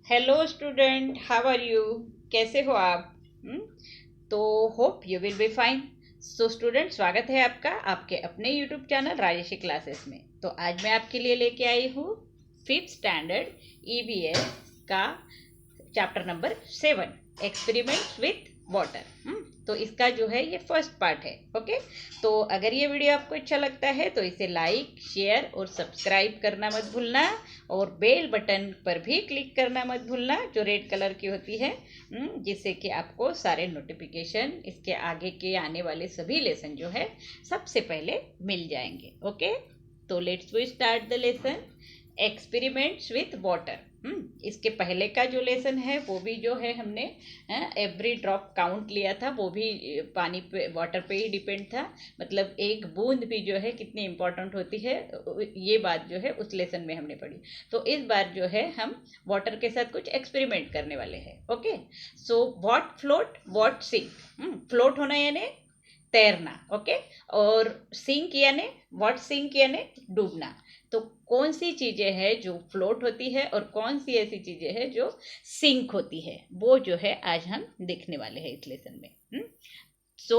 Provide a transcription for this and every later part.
Hello student, how are you? कैसे हो आप? तो hope you will be fine. So student, स्वागत है आपका आपके अपने यूट्यूब चैनल राजेशी क्लासेस में। तो आज मैं आपके लिए लेके आई हूँ फिफ्थ स्टैंडर्ड ईवीएस का chapter number 7, experiments with water. तो इसका जो है ये फर्स्ट पार्ट है। ओके, तो अगर ये वीडियो आपको अच्छा लगता है तो इसे लाइक, शेयर और सब्सक्राइब करना मत भूलना, और बेल बटन पर भी क्लिक करना मत भूलना जो रेड कलर की होती है, जिससे कि आपको सारे नोटिफिकेशन इसके आगे के आने वाले सभी लेसन जो है सबसे पहले मिल जाएंगे। ओके, तो let's we start the lesson experiments with water. इसके पहले का जो लेसन है वो भी जो है हमने एवरी ड्रॉप काउंट लिया था, वो भी पानी पे, वाटर पे ही डिपेंड था। मतलब एक बूंद भी जो है कितनी इंपॉर्टेंट होती है, ये बात जो है उस लेसन में हमने पढ़ी। तो इस बार जो है हम वाटर के साथ कुछ एक्सपेरिमेंट करने वाले हैं। Okay, so what float what sink. Float होना यानी तैरना। ओके, और सिंक यानी व्हाट सिंक यानी डूबना। तो कौन सी चीजें हैं जो फ्लोट होती है और कौन सी ऐसी चीजें हैं जो सिंक होती है, वो जो है आज हम देखने वाले हैं इस लेसन में। So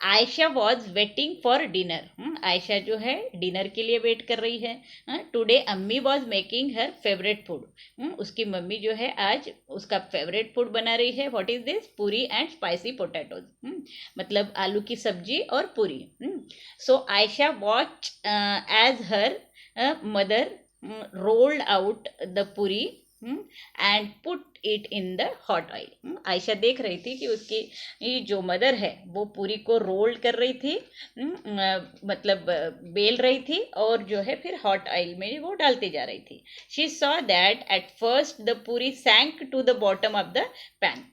Ayesha was waiting for dinner. Ayesha जो है डिनर के लिए वेट कर रही है। Today Ammi was making her favourite food. उसकी मम्मी जो है आज उसका फेवरेट फूड बना रही है। What is this? Puri and spicy potatoes. मतलब आलू की सब्जी और puri. So Ayesha watch as her mother rolled out the puri and put it in the hot oil. Ayesha देख रही थी कि उसकी ये जो मदर है वो पूरी को रोल कर रही थी, मतलब बेल रही थी, और जो है फिर हॉट ऑयल में वो डालती जा रही थी। She saw that at first the puri sank to the bottom of the pan.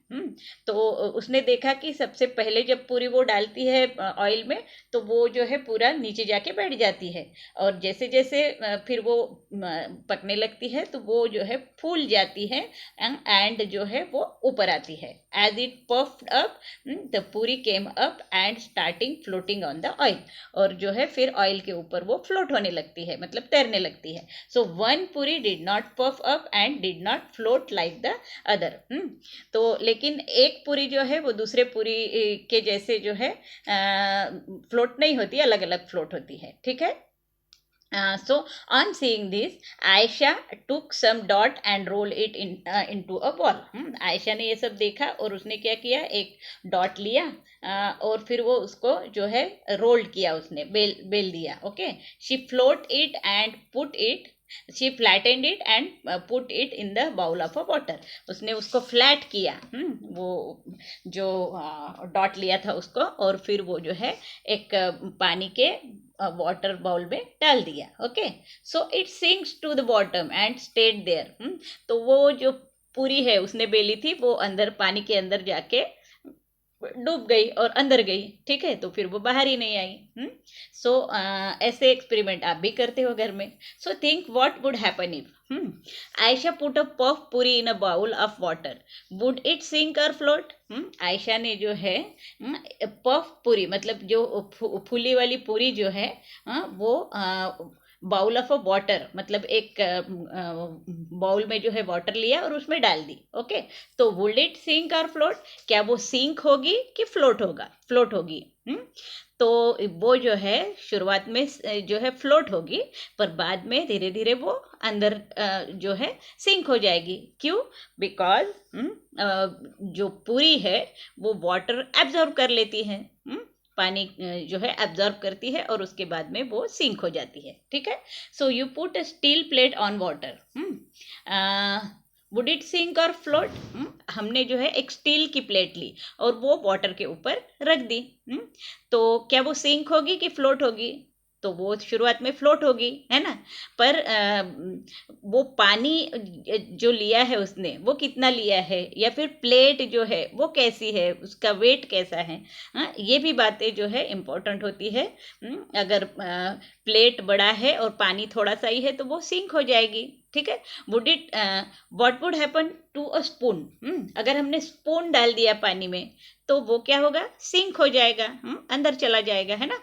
तो उसने देखा कि सबसे पहले जब पूरी वो डालती है ऑयल में, तो वो जो है पूरा नीचे जाके बैठ जाती है, और जैसे जैसे फिर वो पकने लगती है तो वो जो है फूल जाती है, एंड जो है वो ऊपर आती है। As it puffed up the puri came up and starting floating on the oil. और जो है फिर ऑयल के ऊपर वो फ्लोट होने लगती है, मतलब तैरने लगती है। सो वन पूरी did not puff up and did not float like the other. तो लेकिन एक पूरी जो है वो दूसरे पूरी के जैसे जो है फ्लोट नहीं होती, अलग अलग फ्लोट होती है। ठीक है। So on seeing this, Aisha took some dot and roll it into a ball. Ayesha ने ये सब देखा और उसने क्या किया, एक डॉट लिया, और फिर वो उसको जो है रोल्ड किया, उसने बेल बेल दिया। Okay, she float it and put it, she flattened it and put it in the bowl of a water. उसने उसको फ्लैट किया, वो जो डॉट लिया था उसको, और फिर वो जो है एक पानी के वाटर बाउल में डाल दिया। Okay, so it sinks to the bottom and stayed there. तो वो जो पूरी है उसने बेली थी, वो अंदर पानी के अंदर जाके डूब गई और अंदर गई। ठीक है, तो फिर वो बाहर ही नहीं आई। सो ऐसे एक्सपेरिमेंट आप भी करते हो घर में। So think what would happen if Ayesha put a puff puri in a bowl of water, would it sink और फ्लोट? आयशा ने जो है पफ पूरी, मतलब जो फूली वाली पूरी जो है, वो बाउल ऑफ अ वाटर, मतलब एक बाउल में जो है वाटर लिया और उसमें डाल दी। ओके, तो वुड इट सिंक और फ्लोट? क्या वो सिंक होगी कि फ्लोट होगा? फ्लोट होगी। तो वो जो है शुरुआत में जो है फ्लोट होगी, पर बाद में धीरे धीरे वो अंदर जो है सिंक हो जाएगी। क्यों? बिकॉज जो पूरी है वो वाटर एब्जॉर्ब कर लेती है, पानी जो है एब्जॉर्ब करती है, और उसके बाद में वो सिंक हो जाती है। ठीक है। So you put a steel plate on water, would it sink और फ्लोट? हमने जो है एक स्टील की प्लेट ली और वो वाटर के ऊपर रख दी। तो क्या वो सिंक होगी कि फ्लोट होगी? तो वो शुरुआत में फ्लोट होगी, है ना। पर वो पानी जो लिया है उसने, वो कितना लिया है, या फिर प्लेट जो है वो कैसी है, उसका वेट कैसा है, हाँ, ये भी बातें जो है इम्पोर्टेंट होती है। अगर प्लेट बड़ा है और पानी थोड़ा सा ही है तो वो सिंक हो जाएगी। ठीक है। Would it what would happen to a spoon? अगर हमने स्पून डाल दिया पानी में तो वो क्या होगा? सिंक हो जाएगा, अंदर चला जाएगा, है ना।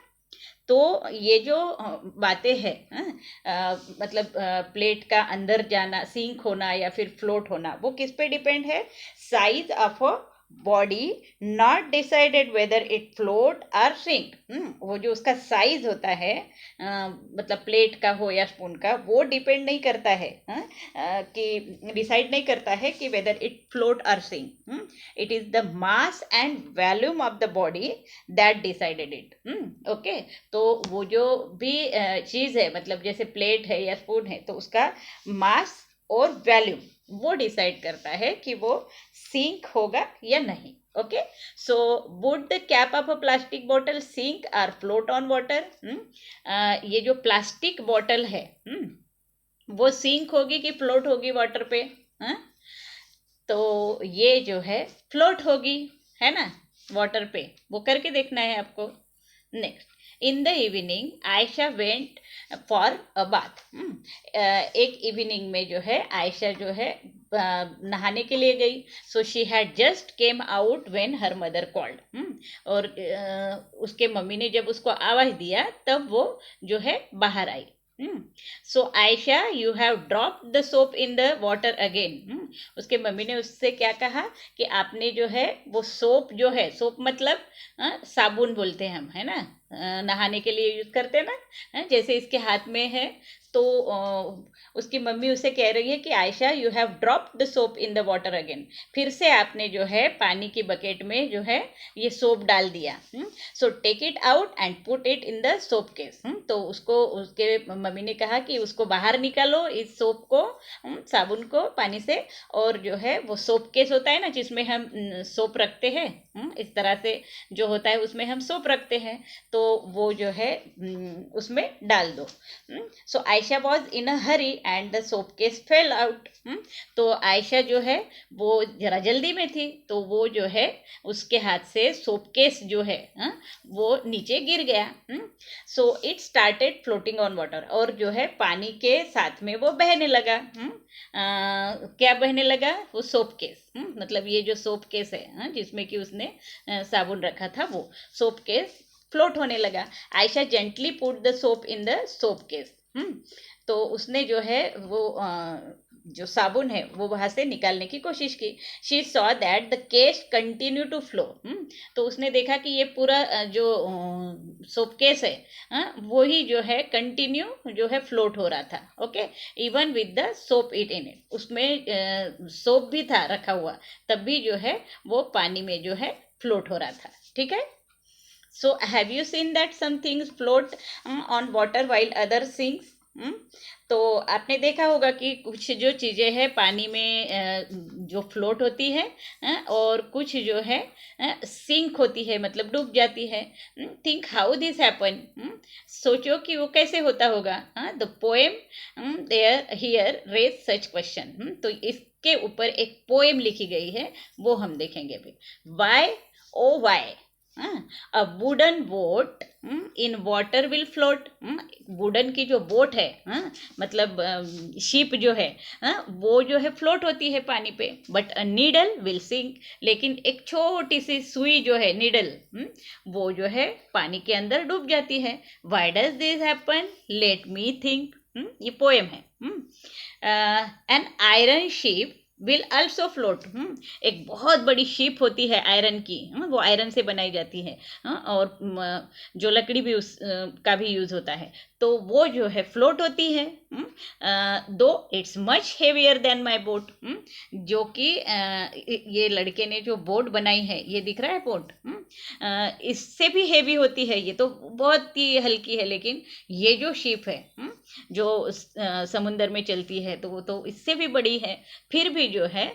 तो ये जो बातें हैं, मतलब प्लेट का अंदर जाना, सिंक होना या फिर फ्लोट होना, वो किस पे डिपेंड है? Size of a body not decided weather it float और सिंक। वो जो उसका साइज होता है, मतलब प्लेट का हो या स्पून का, वो डिपेंड नहीं करता है, कि डिसाइड नहीं करता है कि वेदर इट फ्लोट और sink. It is the mass and volume of the body that decided it. Okay, तो वो जो भी चीज़ है, मतलब जैसे प्लेट है या स्पून है, तो उसका मास और वॉल्यूम वो डिसाइड करता है कि वो सिंक होगा या नहीं। Okay, so would the cap of a plastic bottle sink और फ्लोट ऑन वाटर? ये जो प्लास्टिक बॉटल है, वो सिंक होगी कि फ्लोट होगी वाटर पे? हाँ, तो ये जो है फ्लोट होगी, है ना, वाटर पे। वो करके देखना है आपको। Next, in the evening Ayesha went for a bath. एक इवनिंग में जो है आयशा जो है नहाने के लिए गई। So she had just came out when her mother called. और उसके मम्मी ने जब उसको आवाज दिया तब वो जो है बाहर आई। So Ayesha, you have drop the soap in the water again. उसके मम्मी ने उससे क्या कहा कि आपने जो है वो सोप जो है, सोप मतलब साबुन बोलते हैं हम, है ना, नहाने के लिए यूज करते हैं ना, जैसे इसके हाथ में है। तो उसकी मम्मी उसे कह रही है कि Ayesha, you have drop the soap in the water again. फिर से आपने जो है पानी की बकेट में जो है ये सोप डाल दिया। So take it out and put it in the soap case. तो उसको, उसके मम्मी ने कहा कि उसको बाहर निकालो, इस सोप को, साबुन को पानी से, और जो है वो सोप केस होता है ना जिसमें हम सोप रखते हैं, इस तरह से जो होता है उसमें हम सोप रखते हैं, तो वो जो है उसमें डाल दो। So Ayesha was in a hurry and the soap case fell out. तो आयशा जो है वो जरा जल्दी में थी, तो वो जो है उसके हाथ से सोप केस जो है वो नीचे गिर गया। So it started floating on water, और जो है पानी के साथ में वो बहने लगा। क्या बहने लगा? वो सोप केस, मतलब ये जो सोप केस है जिसमें कि उसने साबुन रखा था, वो सोप केस फ्लोट होने लगा। Ayesha gently put the soap in the soap case. तो उसने जो है वो जो साबुन है वो वहां से निकालने की कोशिश की। She saw that the case continue to flow. तो उसने देखा कि ये पूरा जो सोप केस है वो ही जो है कंटिन्यू जो है फ्लोट हो रहा था। Okay, even with the soap it in it, उसमें सोप भी था रखा हुआ, तब भी जो है वो पानी में जो है फ्लोट हो रहा था। ठीक है, so have you seen that some things float on water while other things? तो आपने देखा होगा कि कुछ जो चीज़ें हैं पानी में जो फ्लोट होती है, और कुछ जो है सिंक होती है, मतलब डूब जाती है। Think how this happen. सोचो कि वो कैसे होता होगा। The poem there here raise such question. तो इसके ऊपर एक पोएम लिखी गई है, वो हम देखेंगे अभी। Why, oh why, a wooden boat in water will float. Wooden की जो बोट है, मतलब शिप जो है, वो जो है फ्लोट होती है पानी पे, but a needle will sink. लेकिन एक छोटी सी सुई जो है, नीडल, वो जो है पानी के अंदर डूब जाती है। Why does this happen? Let me think. ये पोएम है। An iron ship will also float. एक बहुत बड़ी शिप होती है आयरन की, वो आयरन से बनाई जाती है, और जो लकड़ी भी उस का भी यूज होता है, तो वो जो है फ्लोट होती है। Though it's much heavier than my boat. जो कि ये लड़के ने जो बोट बनाई है, ये दिख रहा है बोट, इससे भी हेवी होती है, ये तो बहुत ही हल्की है, लेकिन ये जो शिप है जो समुंदर में चलती है, तो वो तो इससे भी बड़ी है, फिर भी जो है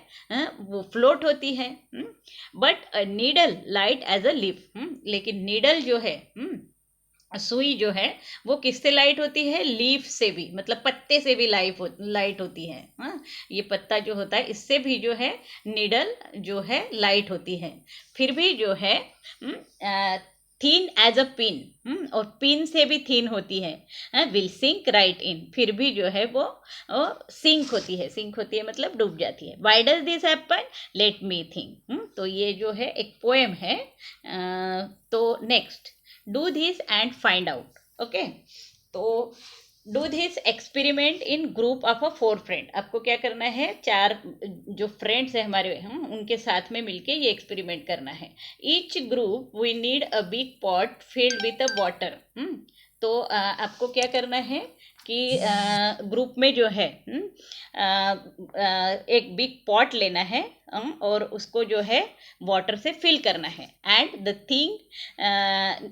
वो फ्लोट होती है। But needle light as a leaf. लेकिन नीडल जो है, सुई जो है, वो किससे लाइट होती है? लीफ से भी, मतलब पत्ते से भी लाइट होती है। ये पत्ता जो होता है, इससे भी जो है नीडल जो है लाइट होती है, फिर भी जो है थीन एज अ पिन, और पिन से भी थीन होती है। विल सिंक राइट इन, फिर भी जो है वो सिंक होती है, सिंक होती है मतलब डूब जाती है। Why does this happen? Let me think. तो ये जो है एक पोएम है। तो next, do this and find out. Okay. तो do this experiment in group of a 4 friend. आपको क्या करना है, 4 जो फ्रेंड्स है हमारे, हम उनके साथ में मिलके ये एक्सपेरिमेंट करना है। Each group we need a big pot filled with a water. तो आपको क्या करना है कि ग्रुप में जो है एक बिग पॉट लेना है और उसको जो है वाटर से फिल करना है। And the thing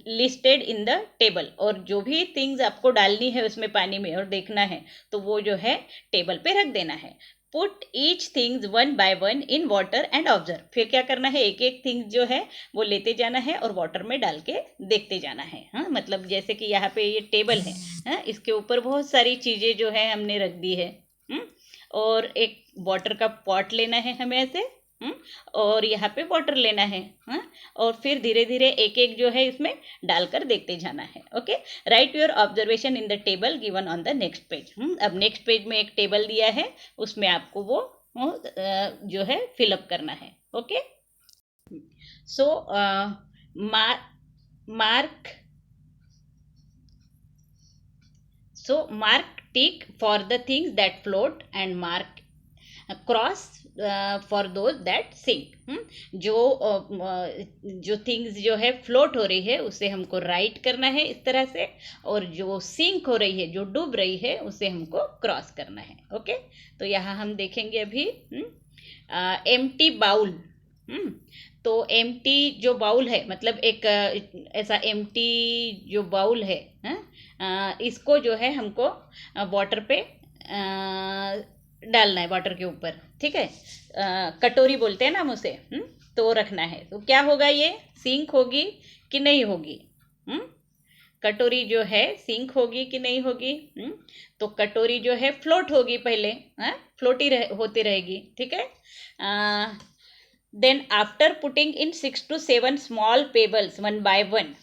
listed in the table, और जो भी थिंग्स आपको डालनी है उसमें पानी में और देखना है तो वो जो है टेबल पे रख देना है। Put each things one by one in water and observe. फिर क्या करना है, एक एक थिंग्स जो है वो लेते जाना है और वाटर में डाल के देखते जाना है। हाँ, मतलब जैसे कि यहाँ पे ये टेबल है, हाँ, इसके ऊपर बहुत सारी चीज़ें जो है हमने रख दी है। और एक वाटर का पॉट लेना है हमें ऐसे, और यहाँ पे वाटर लेना है। हाँ, और फिर धीरे धीरे एक एक जो है इसमें डालकर देखते जाना है। Okay, right your observation in the table given on the next page. अब नेक्स्ट पेज में एक टेबल दिया है, उसमें आपको वो जो है फिलअप करना है। Okay, so mark mark tick for the things that float and mark cross for those that sink. जो थिंग्स जो है फ्लोट हो रही है उसे हमको राइट करना है इस तरह से, और जो सिंक हो रही है, जो डूब रही है, उसे हमको क्रॉस करना है। ओके, तो यहाँ हम देखेंगे अभी एम्प्टी बाउल। तो एम्प्टी जो बाउल है, मतलब एक ऐसा एम्प्टी जो बाउल है, इसको जो है हमको वाटर पे डालना है, वाटर के ऊपर। ठीक है, कटोरी बोलते हैं ना हम उसे, तो रखना है। तो क्या होगा, ये सिंक होगी कि नहीं होगी? कटोरी जो है सिंक होगी कि नहीं होगी? तो कटोरी जो है फ्लोट होगी पहले, फ्लोटी होती रहेगी। ठीक है, then after putting in 6 to 7 small pebbles one by one,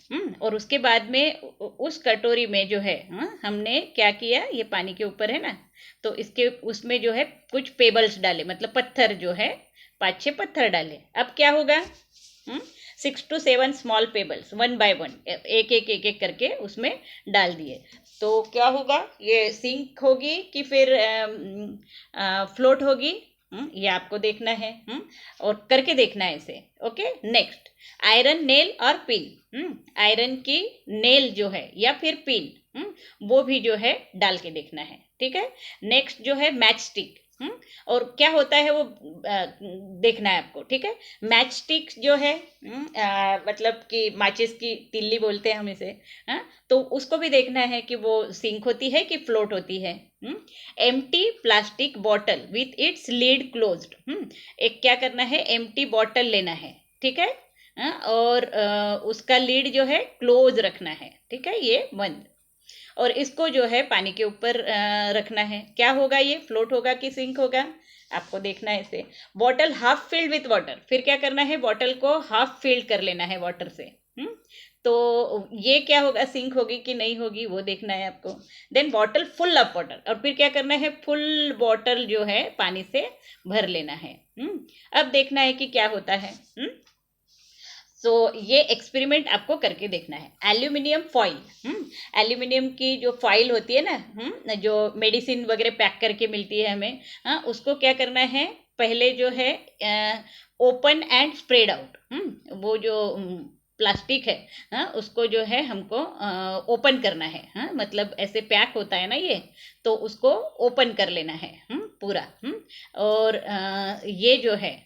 और उसके बाद में उस कटोरी में जो है हमने क्या किया, ये पानी के ऊपर है ना, तो इसके उसमें जो है कुछ पेबल्स डाले, मतलब पत्थर जो है 5-6 पत्थर डाले। अब क्या होगा, 6 to 7 small pebbles one by one, एक एक करके उसमें डाल दिए। तो क्या होगा, ये सिंक होगी कि फिर फ्लोट होगी, ये आपको देखना है, और करके देखना है इसे। ओके, नेक्स्ट आयरन नेल और पिन। आयरन की नेल जो है या फिर पिन, वो भी जो है डाल के देखना है। ठीक है, नेक्स्ट जो है मैच स्टिक, और क्या होता है वो देखना है आपको। ठीक है, मैच स्टिक जो है मतलब कि माचिस की तिल्ली बोलते हैं हम इसे, तो उसको भी देखना है कि वो सिंक होती है कि फ्लोट होती है। Empty plastic bottle with its lead closed. एक क्या करना है, एम्प्टी बॉटल लेना है। ठीक है, और उसका लीड जो है क्लोज रखना है। ठीक है, ये बंद, और इसको जो है पानी के ऊपर रखना है। क्या होगा, ये फ्लोट होगा कि सिंक होगा, आपको देखना है इसे। Bottle half filled with water, फिर क्या करना है, बॉटल को हाफ फिल्ड कर लेना है वाटर से। तो ये क्या होगा, सिंक होगी कि नहीं होगी, वो देखना है आपको। Then bottle full of water, और फिर क्या करना है, फुल बॉटल जो है पानी से भर लेना है। अब देखना है कि क्या होता है। तो ये एक्सपेरिमेंट आपको करके देखना है। एल्यूमिनियम फॉइल, एल्यूमिनियम की जो फॉइल होती है ना, जो मेडिसिन वगैरह पैक करके मिलती है हमें, उसको क्या करना है, पहले जो है ओपन एंड स्प्रेड आउट। वो जो प्लास्टिक है, उसको जो है हमको ओपन करना है। मतलब ऐसे पैक होता है ना ये, तो उसको ओपन कर लेना है पूरा। और ये जो है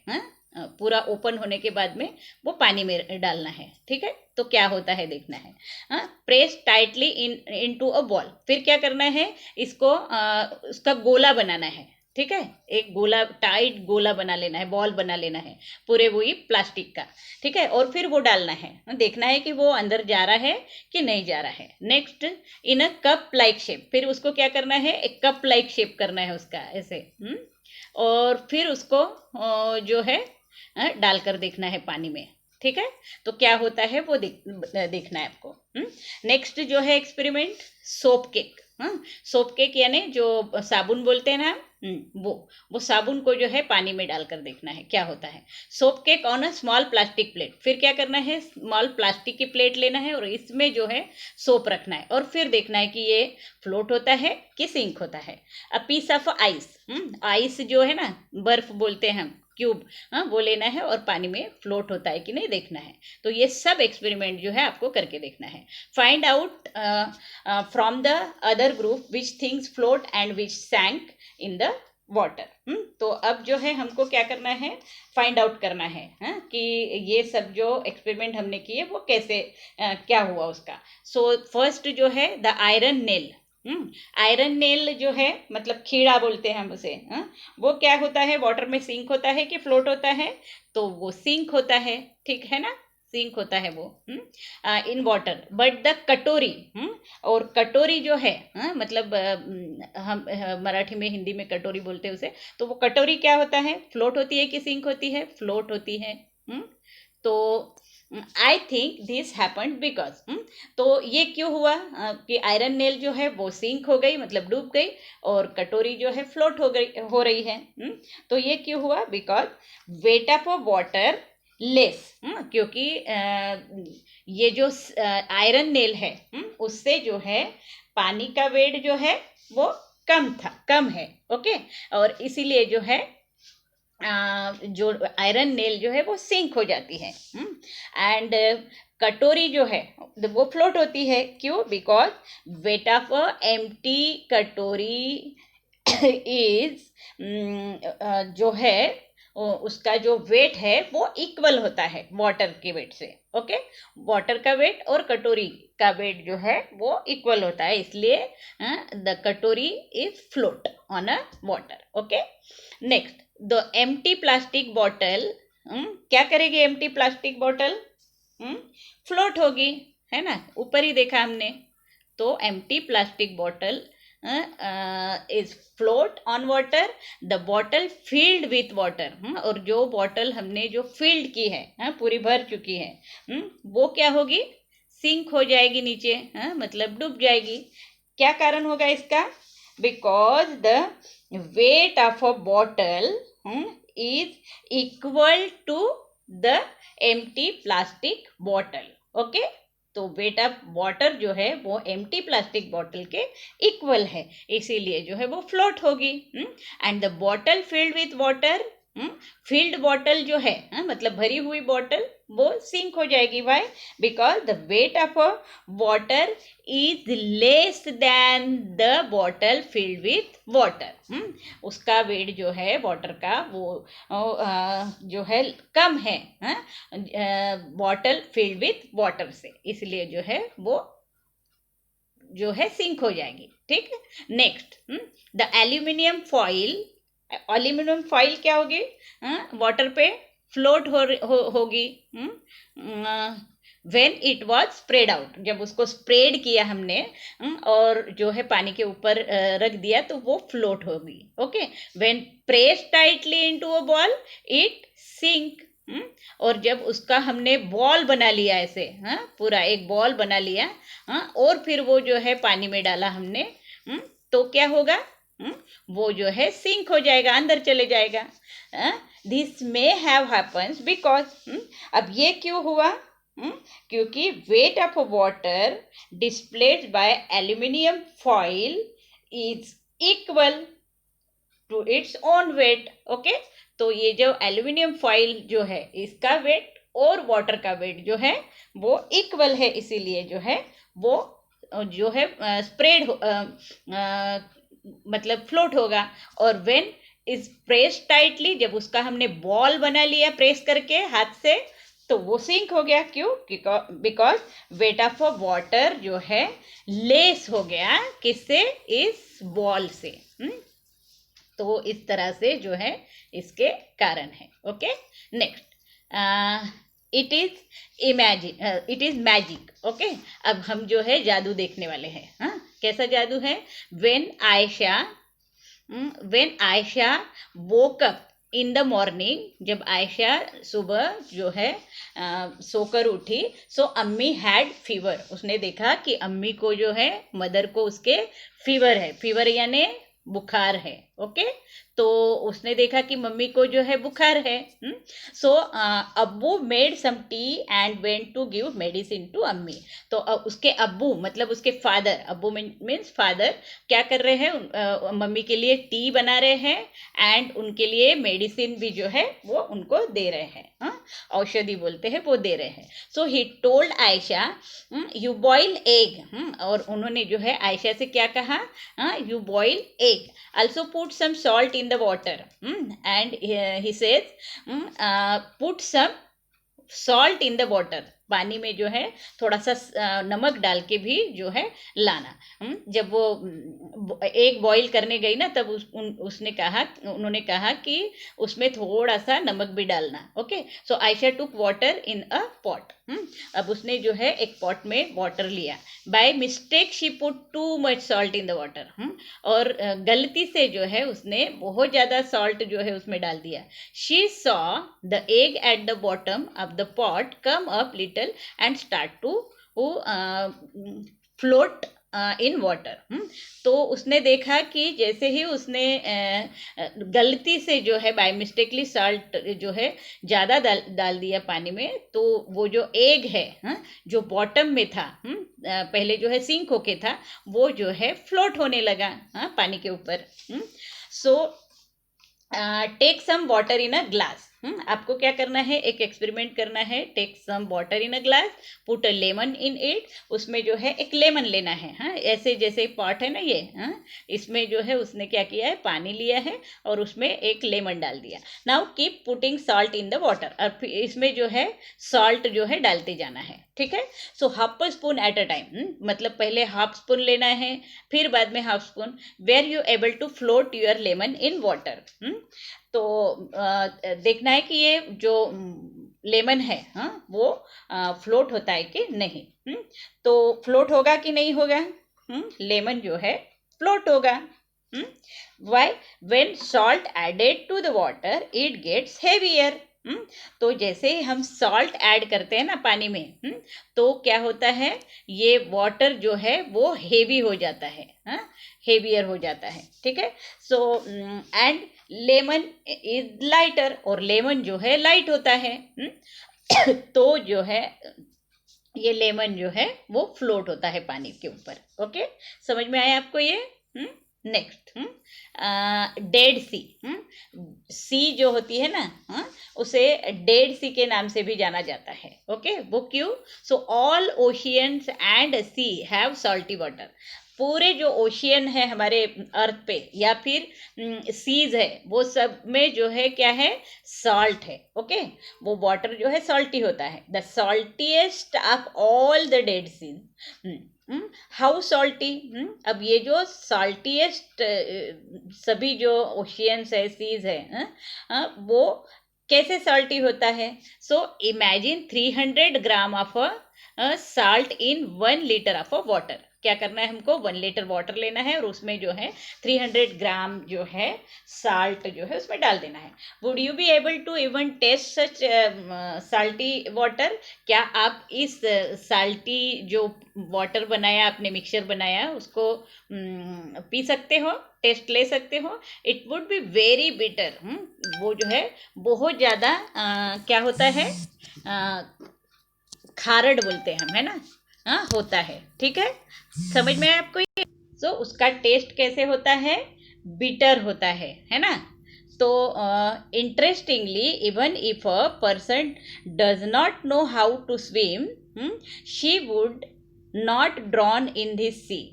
पूरा ओपन होने के बाद में वो पानी में डालना है। ठीक है, तो क्या होता है देखना है। Press tightly into a ball, फिर क्या करना है, इसको उसका गोला बनाना है। ठीक है, एक गोला, टाइट गोला बना लेना है, बॉल बना लेना है पूरे वही प्लास्टिक का। ठीक है, और फिर वो डालना है, देखना है कि वो अंदर जा रहा है कि नहीं जा रहा है। Next in a cup like shape, फिर उसको क्या करना है, एक कप लाइक शेप करना है उसका ऐसे। और फिर उसको जो है डालकर देखना है पानी में। ठीक है, तो क्या होता है वो देखना है आपको। नेक्स्ट जो है experiment, soap cake. Soap cake यानी जो साबुन बोलते हैं ना, वो साबुन को जो है पानी में डालकर देखना है क्या होता है। Soap cake on a small plastic plate, फिर क्या करना है, स्मॉल प्लास्टिक की प्लेट लेना है और इसमें जो है सोप रखना है और फिर देखना है कि ये फ्लोट होता है कि सिंक होता है। A piece of ice, ice जो है ना, बर्फ बोलते हैं हम, क्यूब, हाँ, वो लेना है और पानी में फ्लोट होता है कि नहीं देखना है। तो ये सब एक्सपेरिमेंट जो है आपको करके देखना है। Find out from the other group which things float and which sank in the water. तो अब जो है हमको क्या करना है, फाइंड आउट करना है, कि ये सब जो एक्सपेरिमेंट हमने किए वो कैसे क्या हुआ उसका। सो फर्स्ट जो है the iron nail. Iron nail जो है मतलब खीड़ा बोलते हैं हम उसे, वो क्या होता है, वाटर में सिंक होता है कि फ्लोट होता है, तो वो सिंक होता है, ठीक है ना, सिंक होता है वो इन वाटर। बट द कटोरी, और कटोरी जो है, मतलब हम मराठी में हिंदी में कटोरी बोलते हैं उसे, तो वो कटोरी क्या होता है, फ्लोट होती है कि सिंक होती है, फ्लोट होती है। तो I think this happened because, तो ये क्यों हुआ कि आयरन नेल जो है वो सिंक हो गई, मतलब डूब गई, और कटोरी जो है फ्लोट हो रही है। तो ये क्यों हुआ, because wait of water less, क्योंकि ये जो आयरन नेल है, उससे जो है पानी का वेट जो है वो कम है, ओके, और इसीलिए जो है जो आयरन नेल जो है वो सिंक हो जाती है। एंड कटोरी जो है वो फ्लोट होती है, क्यों, बिकॉज वेट ऑफ एम्प्टी कटोरी इज जो है उसका जो वेट है वो इक्वल होता है वाटर के वेट से, ओके, वाटर का वेट और कटोरी का वेट जो है वो इक्वल होता है, इसलिए द कटोरी is float on a water, okay. Next the empty plastic bottle, क्या करेगी एम्प्टी प्लास्टिक बॉटल, फ्लोट होगी, है ना, ऊपर ही देखा हमने। तो empty plastic bottle is float on water, the bottle field with water, और जो बॉटल हमने जो फील्ड की है, पूरी भर चुकी है, वो क्या होगी, सिंक हो जाएगी नीचे, मतलब डूब जाएगी। क्या कारण होगा इसका, because the weight of a bottle is equal to the empty plastic bottle, okay. तो वेट ऑफ वाटर जो है वो एम्प्टी प्लास्टिक बॉटल के इक्वल है, इसीलिए जो है वो फ्लोट होगी। And the bottle filled with water, filled bottle जो है, मतलब भरी हुई बॉटल, वो सिंक हो जाएगी। Why, because the weight of a water is less than the bottle filled with water, उसका वेट जो है वाटर का वो जो है कम है बॉटल फिल्ड विथ वाटर से, इसलिए जो है वो जो है सिंक हो जाएगी, ठीक है। Next the aluminium foil, aluminium foil क्या होगी, वाटर पे फ्लोट होगी when it was spread out, जब उसको स्प्रेड किया हमने और जो है पानी के ऊपर रख दिया तो वो फ्लोट होगी, okay. When press tightly into a ball it sink, और जब उसका हमने बॉल बना लिया ऐसे, पूरा एक बॉल बना लिया, और फिर वो जो है पानी में डाला हमने, तो क्या होगा, वो जो है सिंक हो जाएगा, अंदर चले जाएगा। This may have happens because, अब ये क्यों हुआ, क्योंकि weight of water displaced by aluminium foil is equal to its own weight, okay. तो ये जो एल्यूमिनियम फॉइल जो है इसका वेट और वाटर का वेट जो है वो इक्वल है, इसीलिए जो है वो जो है स्प्रेड मतलब फ्लोट होगा। और व्हेन इज प्रेस टाइटली, जब उसका हमने बॉल बना लिया प्रेस करके हाथ से, तो वो सिंक हो गया, क्यों, बिकॉज वेट ऑफ वाटर जो है लेस हो गया, किससे, इस बॉल से। तो इस तरह से जो है इसके कारण है, okay. Next it is magic, okay. अब हम जो है जादू देखने वाले हैं, कैसा जादू है, when Ayesha woke up in the morning, जब आयशा सुबह जो है सोकर उठी, सो अम्मी हैड फीवर, उसने देखा कि अम्मी को जो है मदर को उसके फीवर है, फीवर यानी बुखार है, ओके। तो उसने देखा कि मम्मी को जो है बुखार है। So Abbu made some tea and went to give medicine to Ammi. तो उसके अब्बू मतलब उसके फादर, अब्बू मीन्स फादर, क्या कर रहे हैं, मम्मी के लिए टी बना रहे हैं एंड उनके लिए मेडिसिन भी जो है वो उनको दे रहे हैं। औषधि बोलते हैं वो दे रहे हैं। So he told Ayesha you boil egg, और उन्होंने जो है आयशा से क्या कहा, you boil egg, also put some salt in the water, and he says put some salt in the water, पानी में जो है थोड़ा सा नमक डाल के भी जो है लाना। जब वो एक बॉईल करने गई ना तब उन्होंने कहा कि उसमें थोड़ा सा नमक भी डालना। Okay. So Ayesha took water in a pot. अब उसने जो है एक पॉट में वाटर लिया। By mistake she put too much salt in the water, और गलती से जो है उसने बहुत ज़्यादा सॉल्ट जो है उसमें डाल दिया। She saw the egg at the bottom of the pot come up little and start to float in water. तो उसने देखा कि जैसे ही उसने गलती से जो है बाय मिस्टेकली सॉल्ट जो है ज़्यादा डाल दिया पानी में, तो वो जो एग है जो बॉटम में था, पहले जो है सिंक होके था, वो जो है फ्लोट होने लगा पानी के ऊपर। So take some water in a glass. आपको क्या करना है, एक एक्सपेरिमेंट करना है। Take some water in a glass, put a lemon in it, उसमें जो है एक लेमन लेना है। ऐसे जैसे पॉट है ना ये, इसमें जो है उसने क्या किया है, पानी लिया है और उसमें एक लेमन डाल दिया। Now keep putting salt in the water, और इसमें जो है सॉल्ट जो है डालते जाना है। ठीक है। So half spoon at a time, मतलब पहले हाफ स्पून लेना है, फिर बाद में half spoon, where you able to float your lemon in water. तो देखना है कि ये जो लेमन है वो फ्लोट होता है कि नहीं। तो फ्लोट होगा कि नहीं होगा, लेमन जो है फ्लोट होगा। Why, when salt added to the water it gets heavier. तो जैसे ही हम सॉल्ट ऐड करते हैं ना पानी में, तो क्या होता है, ये वाटर जो है वो हेवी हो जाता है, हेवियर हो जाता है। ठीक है। So and lemon is lighter, और लेमन जो है लाइट होता है। तो जो है ये लेमन जो है वो फ्लोट होता है पानी के ऊपर। ओके, समझ में आया आपको ये। नेक्स्ट, डेड सी। सी जो होती है ना, उसे डेड सी के नाम से भी जाना जाता है। ओके, वो क्यों? So all oceans and sea have salty water. पूरे जो ओशियन है हमारे अर्थ पे या फिर सीज है, वो सब में जो है क्या है, सॉल्ट है। ओके, वो वाटर जो है सॉल्टी होता है। The saltiest of all the dead seas. How salty? अब ये जो सॉल्टीएस्ट सभी जो ओशियंस है, सीज है, वो कैसे सॉल्टी होता है? So imagine 300 gram of salt in 1 litre of water. क्या करना है हमको, 1 लीटर वाटर लेना है और उसमें जो है 300 ग्राम जो है साल्ट जो है उसमें डाल देना है। Would you be able to even taste such salty water? क्या आप इस साल्टी जो वाटर बनाया, आपने मिक्सचर बनाया, उसको पी सकते हो, टेस्ट ले सकते हो? It would be very bitter. वो जो है बहुत ज़्यादा क्या होता है, खारड बोलते हैं हम, है ना, होता है। ठीक है, समझ में आया आपको ये? सो उसका टेस्ट कैसे होता है, बिटर होता है ना। तो interestingly, even if a person does not know how to swim, she would not drown in this sea.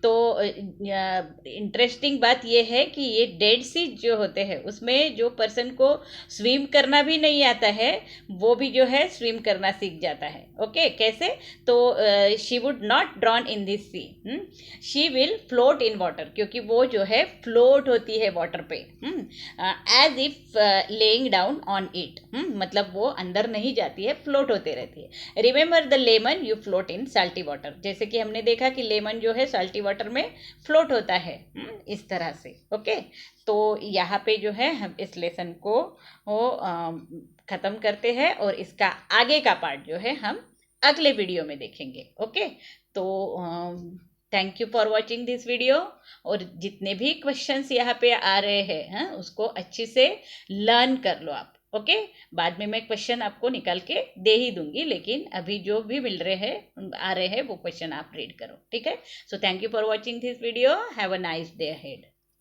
तो इंटरेस्टिंग बात यह है कि ये डेड सी जो होते हैं उसमें जो पर्सन को स्विम करना भी नहीं आता है, वो भी जो है स्विम करना सीख जाता है। ओके, कैसे? तो she would not drown in this sea, she will float in water, क्योंकि वो जो है फ्लोट होती है वाटर पे, as if laying down on it. मतलब वो अंदर नहीं जाती है, फ्लोट होते रहती है। Remember the lemon you float in salty water. जैसे कि हमने देखा कि लेमन जो है साल्टी वाटर में फ्लोट होता है, इस तरह से। ओके, तो यहाँ पे जो है हम इस लेसन को ख़त्म करते हैं और इसका आगे का पार्ट जो है हम अगले वीडियो में देखेंगे। ओके, तो thank you for watching this video. और जितने भी क्वेश्चंस यहाँ पे आ रहे हैं, हाँ, उसको अच्छे से लर्न कर लो आप। ओके, बाद में मैं क्वेश्चन आपको निकाल के दे ही दूंगी, लेकिन अभी जो भी मिल रहे हैं आ रहे हैं वो क्वेश्चन आप रीड करो, ठीक है। So thank you for watching this video. Have a nice day ahead.